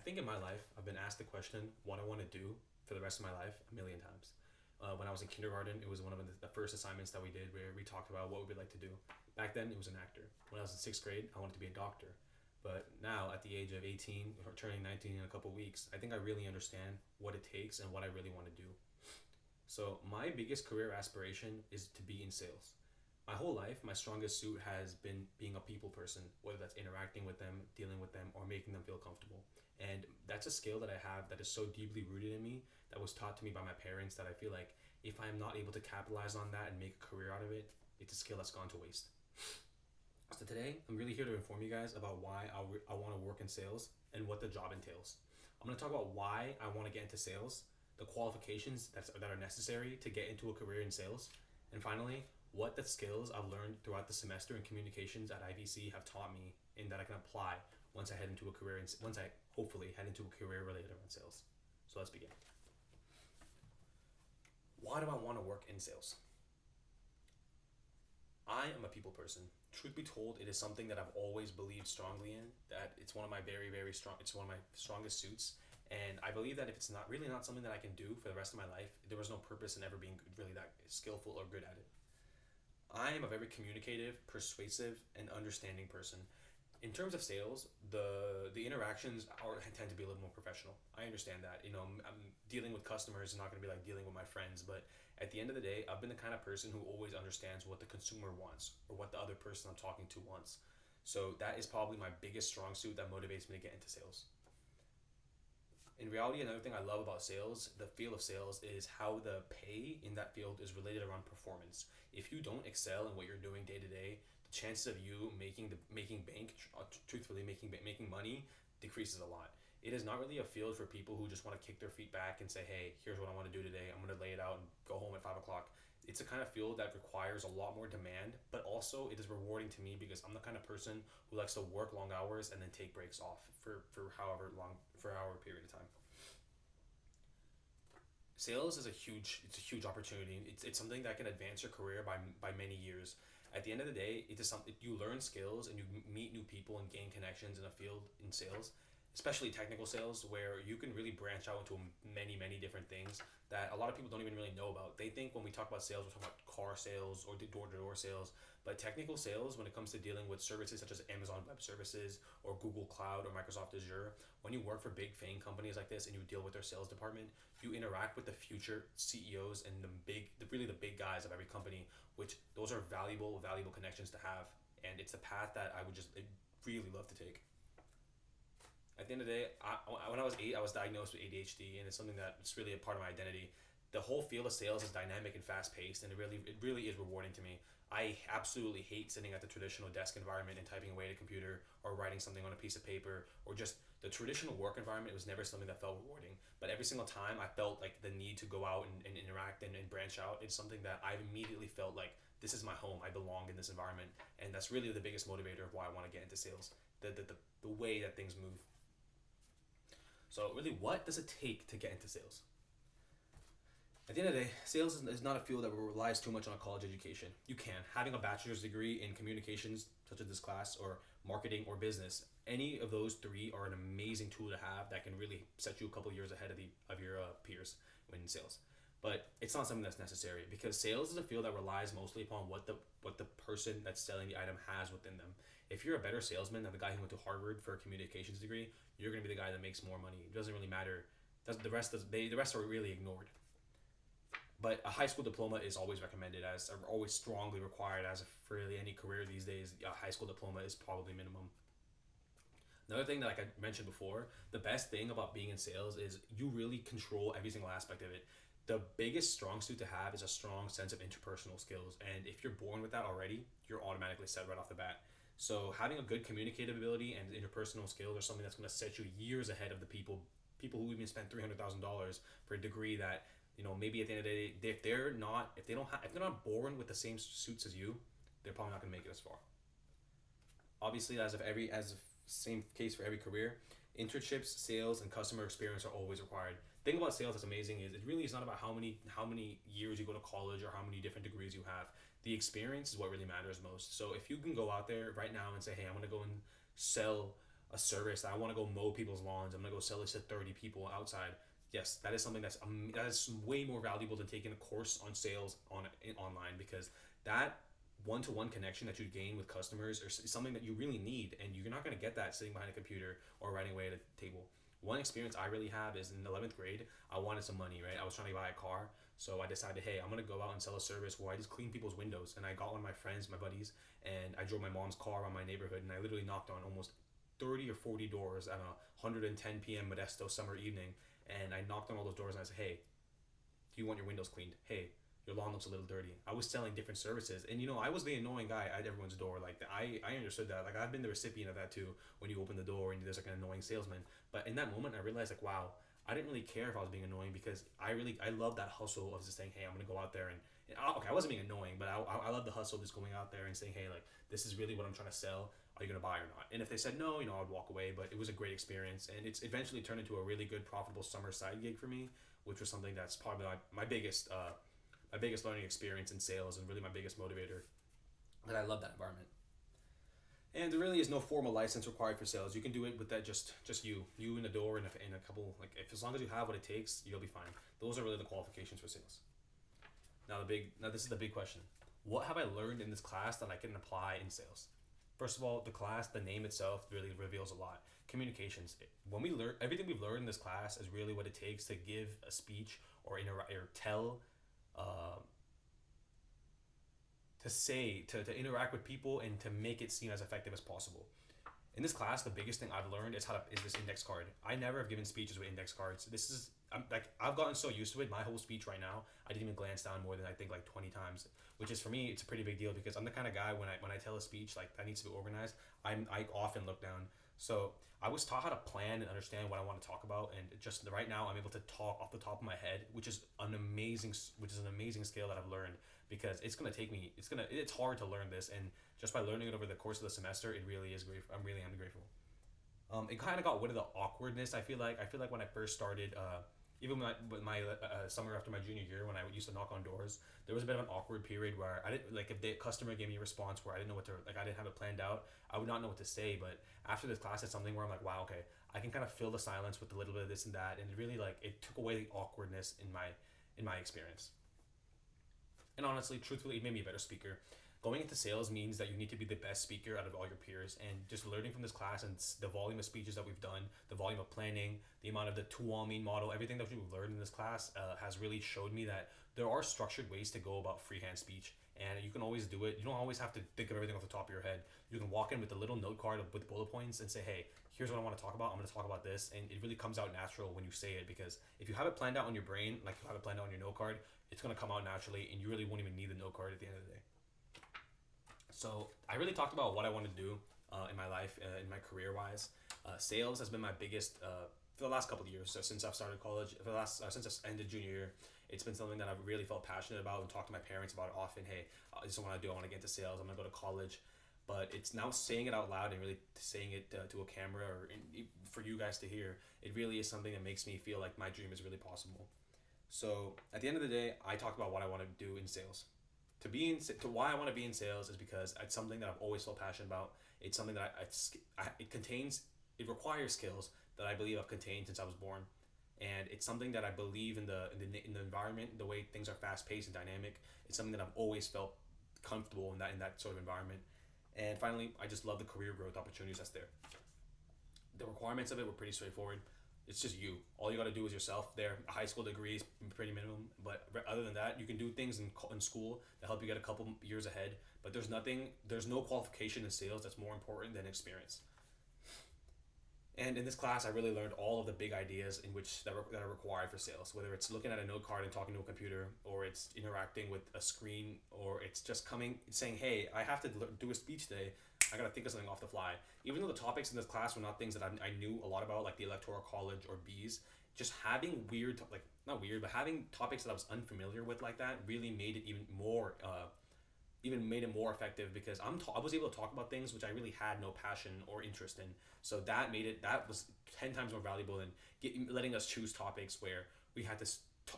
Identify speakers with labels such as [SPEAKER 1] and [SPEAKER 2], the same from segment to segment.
[SPEAKER 1] think in my life, I've been asked the question, what I want to do for the rest of my life, a million times. When I was in kindergarten, it was one of the first assignments that we did where we talked about what we'd like to do. Back then, it was an actor. When I was in sixth grade, I wanted to be a doctor. But now, at the age of 18, or turning 19 in a couple weeks, I think I really understand what it takes and what I really want to do. So, my biggest career aspiration is to be in sales. My whole life, my strongest suit has been being a people person, whether that's interacting with them, dealing with them, or making them feel comfortable. And that's a skill that I have that is so deeply rooted in me, that was taught to me by my parents, that I feel like if I'm not able to capitalize on that and make a career out of it, it's a skill that's gone to waste. So today, I'm really here to inform you guys about why I want to work in sales and what the job entails. I'm going to talk about why I want to get into sales, the qualifications that are necessary to get into a career in sales, and finally, what the skills I've learned throughout the semester in communications at IVC have taught me and that I can apply once I head into a career, once I hopefully head into a career related around sales. So let's begin. Why do I want to work in sales? I am a people person. Truth be told, it is something that I've always believed strongly in. That it's one of my very, very strong. It's one of my strongest suits, and I believe that if it's not something that I can do for the rest of my life, there was no purpose in ever being really that skillful or good at it. I am a very communicative, persuasive, and understanding person. In terms of sales, the interactions tend to be a little more professional. I understand that. I'm dealing with customers is not going to be like dealing with my friends, but at the end of the day, I've been the kind of person who always understands what the consumer wants or what the other person I'm talking to wants. So that is probably my biggest strong suit that motivates me to get into sales. In reality, another thing I love about sales, the field of sales, is how the pay in that field is related around performance. If you don't excel in what you're doing day to day, the chances of you making bank, truthfully making money, decreases a lot. It is not really a field for people who just want to kick their feet back and say, "Hey, here's what I want to do today. I'm going to lay it out and go home at 5 o'clock." It's a kind of field that requires a lot more demand, but also it is rewarding to me because I'm the kind of person who likes to work long hours and then take breaks off for however period of time. Sales is a huge opportunity. It's something that can advance your career by many years. At the end of the day, it is something you learn skills and you meet new people and gain connections in a field in sales, especially technical sales, where you can really branch out into many different things that a lot of people don't even really know about. They think when we talk about sales, we're talking about car sales or door to door sales, but technical sales, when it comes to dealing with services such as Amazon Web Services or Google Cloud or Microsoft Azure, when you work for big fame companies like this and you deal with their sales department, you interact with the future CEOs and really the big guys of every company, which those are valuable connections to have, and it's a path that I would just really love to take. At the end of the day, when I was 8, I was diagnosed with ADHD, and it's something that's really a part of my identity. The whole field of sales is dynamic and fast paced, and it really is rewarding to me. I absolutely hate sitting at the traditional desk environment and typing away at a computer or writing something on a piece of paper or just the traditional work environment. It was never something that felt rewarding. But every single time I felt like the need to go out and interact and branch out, it's something that I immediately felt like this is my home. I belong in this environment. And that's really the biggest motivator of why I want to get into sales. The way that things move. So really, what does it take to get into sales? At the end of the day, sales is not a field that relies too much on a college education. You can. Having a bachelor's degree in communications, such as this class, or marketing or business, any of those three are an amazing tool to have that can really set you a couple years ahead of your peers in sales. But it's not something that's necessary because sales is a field that relies mostly upon what the person that's selling the item has within them. If you're a better salesman than the guy who went to Harvard for a communications degree, you're going to be the guy that makes more money. It doesn't really matter. The rest are really ignored. But a high school diploma is always recommended as or always strongly required as for really any career these days. A high school diploma is probably minimum. Another thing that like I mentioned before, the best thing about being in sales is you really control every single aspect of it. The biggest strong suit to have is a strong sense of interpersonal skills, and if you're born with that already, you're automatically set right off the bat. So having a good communicative ability and interpersonal skills are something that's going to set you years ahead of the people who even spend $300,000 for a degree that maybe at the end of the day, if they're not born with the same suits as you, they're probably not going to make it as far. Obviously, as same case for every career, internships, sales, and customer experience are always required. The thing about sales that's amazing is it really is not about how many years you go to college or how many different degrees you have. The experience is what really matters most. So if you can go out there right now and say, "Hey, I'm going to go and sell a service that I want to go mow people's lawns. I'm gonna go sell this to 30 people outside. Yes, that is something that is way more valuable than taking a course on sales online, because that one-to-one connection that you gain with customers is something that you really need, and you're not going to get that sitting behind a computer or writing away at a table. One experience I really have is in 11th grade. I wanted some money, right? I was trying to buy a car, so I decided, hey, I'm gonna go out and sell a service where I just clean people's windows. And I got one of my friends, my buddies, and I drove my mom's car around my neighborhood, and I literally knocked on almost 30 or 40 doors at a 110 p.m. Modesto summer evening. And I knocked on all those doors and I said, hey, do you want your windows cleaned? Hey, your lawn looks a little dirty. I was selling different services, and I was the annoying guy at everyone's door. Like I understood that. Like I've been the recipient of that too. When you open the door and there's like an annoying salesman. But in that moment, I realized like, wow, I didn't really care if I was being annoying, because I love that hustle of just saying, hey, I'm gonna go out there and okay, I wasn't being annoying, but I love the hustle of just going out there and saying, hey, like this is really what I'm trying to sell. Are you gonna buy or not? And if they said no, I'd walk away. But it was a great experience, and it's eventually turned into a really good, profitable summer side gig for me, which was something that's probably my biggest learning experience in sales, and really my biggest motivator. That I love that environment. And there really is no formal license required for sales. You can do it with that just you in the door, and a couple, like, if as long as you have what it takes, you'll be fine. Those are really the qualifications for sales. Now this is the big question. What have I learned in this class that I can apply in sales? First of all, the class, the name itself really reveals a lot. Communications. When we learn everything we've learned in this class is really what it takes to give a speech or tell, uh, to interact with people and to make it seem as effective as possible. In this class, the biggest thing I've learned is this index card. I never have given speeches with index cards. I've gotten so used to it. My whole speech right now, I didn't even glance down more than I think like 20 times, which is, for me, it's a pretty big deal, because I'm the kind of guy, when I tell a speech like that needs to be organized, I often look down. So I was taught how to plan and understand what I want to talk about, and just right now I'm able to talk off the top of my head, which is an amazing skill that I've learned, because it's hard to learn this, and just by learning it over the course of the semester, it really is great. I'm grateful. It kind of got rid of the awkwardness. I feel like when I first started, even with my summer after my junior year, when I used to knock on doors, there was a bit of an awkward period where I didn't, like, if the customer gave me a response where I didn't know what to, like, I didn't have it planned out, I would not know what to say. But after this class, it's something where I'm like, wow, okay, I can kind of fill the silence with a little bit of this and that, and it really, like, it took away the awkwardness in my experience. And honestly, truthfully, it made me a better speaker. Going into sales means that you need to be the best speaker out of all your peers, and just learning from this class and the volume of speeches that we've done, the volume of planning, the amount of the Tuomi model, everything that we've learned in this class has really showed me that there are structured ways to go about freehand speech, and you can always do it. You don't always have to think of everything off the top of your head. You can walk in with a little note card with bullet points and say, hey, here's what I want to talk about. I'm going to talk about this, and it really comes out natural when you say it, because if you have it planned out on your brain, like you have it planned out on your note card, it's going to come out naturally, and you really won't even need the note card at the end of the day. So I really talked about what I want to do in my life, in my career wise. Sales has been my biggest for the last couple of years. So since I've started college, since I ended junior year, it's been something that I've really felt passionate about and talked to my parents about often. Hey, this is what I do. I want to get into sales. I'm gonna go to college. But it's now saying it out loud and really saying it to a camera, or for you guys to hear. It really is something that makes me feel like my dream is really possible. So at the end of the day, I talked about what I want to do in sales. To why I want to be in sales is because it's something that I've always felt passionate about. It's something that it requires skills that I believe I've contained since I was born, and it's something that I believe in the environment, the way things are fast paced and dynamic. It's something that I've always felt comfortable in that sort of environment. And finally, I just love the career growth opportunities that's there. The requirements of it were pretty straightforward. It's just you. All you got to do is yourself. There, a high school degree is pretty minimum, but other than that, you can do things in school that help you get a couple years ahead. But there's no qualification in sales that's more important than experience. And in this class, I really learned all of the big ideas that are required for sales. Whether it's looking at a note card and talking to a computer, or it's interacting with a screen, or it's just saying, "Hey, I have to do a speech today. I gotta think of something off the fly." Even though the topics in this class were not things that I knew a lot about, like the Electoral College or bees, just having not weird, but having topics that I was unfamiliar with like that really made it even made it more effective, because I was able to talk about things which I really had no passion or interest in. So that was 10 times more valuable than letting us choose topics where we had to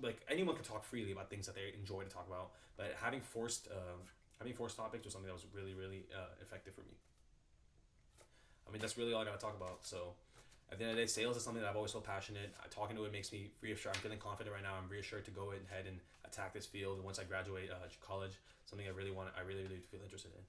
[SPEAKER 1] like anyone could talk freely about things that they enjoy to talk about. But having forced topics was something that was really, really effective for me. mean, that's really all I gotta talk about. So, at the end of the day, sales is something that I've always felt passionate. Talking to it makes me reassured. I'm feeling confident right now. I'm reassured to go ahead and attack this field once I graduate college. Something I really want. I really, really feel interested in.